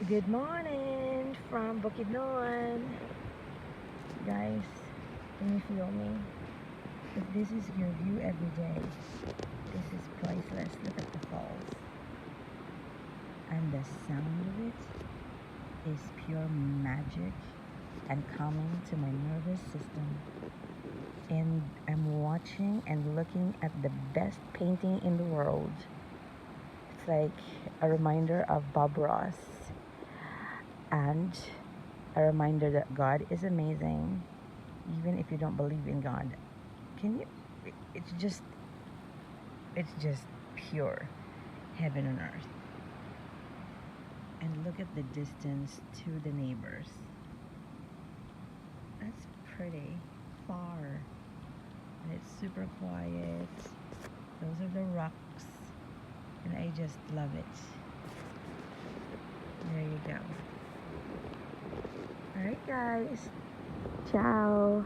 Good morning from Bukidnon. Guys, can you feel me? If this is your view every day, this is priceless. Look at the falls. And the sound of it is pure magic and calming to my nervous system. And I'm watching and looking at the best painting in the world. It's like a reminder of Bob Ross and a reminder that God is amazing, even if you don't believe in God. Can you? It's just, it's just pure heaven on earth. And look at the distance to the neighbors. That's pretty far, and it's super quiet. Those are the rocks, and I just love it. There you go. All right, guys. Ciao.